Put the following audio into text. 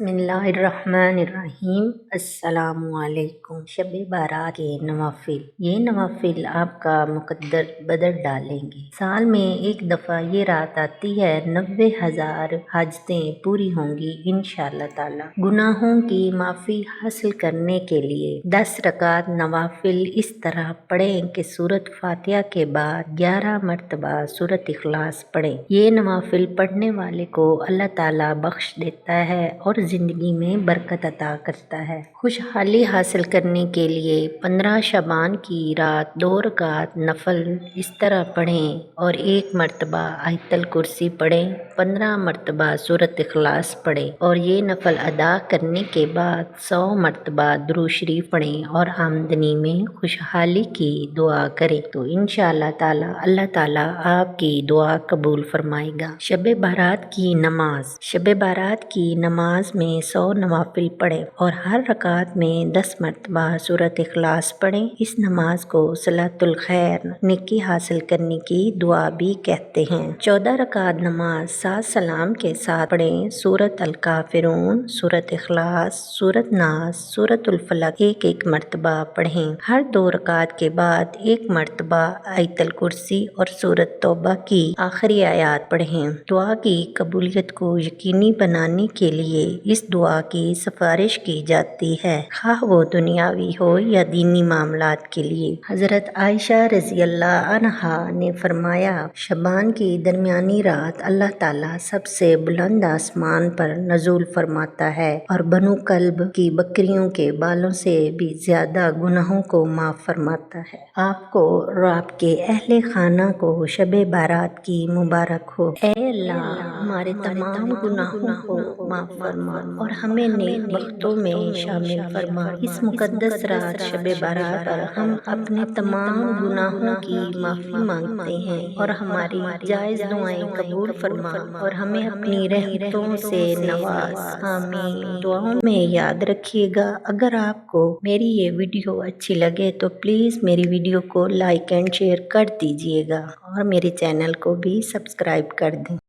بسم اللہ الرحمن الرحیم۔ السلام علیکم۔ شب بارات کے نوافل، یہ نوافل آپ کا مقدر بدل ڈالیں گے۔ سال میں ایک دفعہ یہ رات آتی ہے، 90,000 حاجتیں پوری ہوں گی انشاءاللہ تعالی۔ گناہوں کی معافی حاصل کرنے کے لیے 10 رکعت نوافل اس طرح پڑھیں کہ سورۃ فاتحہ کے بعد 11 مرتبہ سورۃ اخلاص پڑھیں۔ یہ نوافل پڑھنے والے کو اللہ تعالی بخش دیتا ہے اور زندگی میں برکت عطا کرتا ہے۔ خوشحالی حاصل کرنے کے لیے 15 شعبان کی رات 2 رکعت نفل اس طرح پڑھیں اور 1 مرتبہ آیت الکرسی پڑھیں، 15 مرتبہ سورۃ اخلاص پڑھیں اور یہ نفل ادا کرنے کے بعد 100 مرتبہ درود شریف پڑھیں اور آمدنی میں خوشحالی کی دعا کریں تو انشاءاللہ تعالی اللہ تعالی آپ کی دعا قبول فرمائے گا۔ شب بارات کی نماز، شب بارات کی نماز میں 100 نوافل پڑھیں اور ہر رکعت میں 10 مرتبہ سورۃ اخلاص پڑھیں۔ اس نماز کو صلاۃ الخیر، نیکی حاصل کرنے کی دعا بھی کہتے ہیں۔ 14 رکعت نماز 7 سلام کے ساتھ پڑھیں۔ سورۃ الکافرون، سورۃ اخلاص، سورۃ ناس، سورۃ الفلق ایک مرتبہ پڑھیں۔ ہر 2 رکعت کے بعد 1 مرتبہ آیت الکرسی اور سورۃ توبہ کی آخری آیات پڑھیں۔ دعا کی قبولیت کو یقینی بنانے کے لیے اس دعا کی سفارش کی جاتی ہے، خواہ وہ دنیاوی ہو یا دینی معاملات کے لیے۔ حضرت عائشہ رضی اللہ عنہا نے فرمایا، شعبان کی درمیانی رات اللہ تعالیٰ سب سے بلند آسمان پر نزول فرماتا ہے اور بنو کلب کی بکریوں کے بالوں سے بھی زیادہ گناہوں کو معاف فرماتا ہے۔ آپ کو اور آپ کے اہل خانہ کو شب بارات کی مبارک ہو۔ اے اللہ، ہمارے تمام گناہوں کو معاف فرما اور ہمیں نیک بختوں میں شامل فرما۔ اس مقدس رات شب بارات پر ہم اپنے تمام گناہوں کی معافی مانگتے ہیں اور ہماری جائز دعائیں قبول فرما اور ہمیں اپنی رحمتوں سے نواز۔ آمین۔ دعاؤں میں یاد رکھیے گا۔ اگر آپ کو میری یہ ویڈیو اچھی لگے تو پلیز میری ویڈیو کو لائک اینڈ شیئر کر دیجیے گا اور میرے چینل کو بھی سبسکرائب کر دیں۔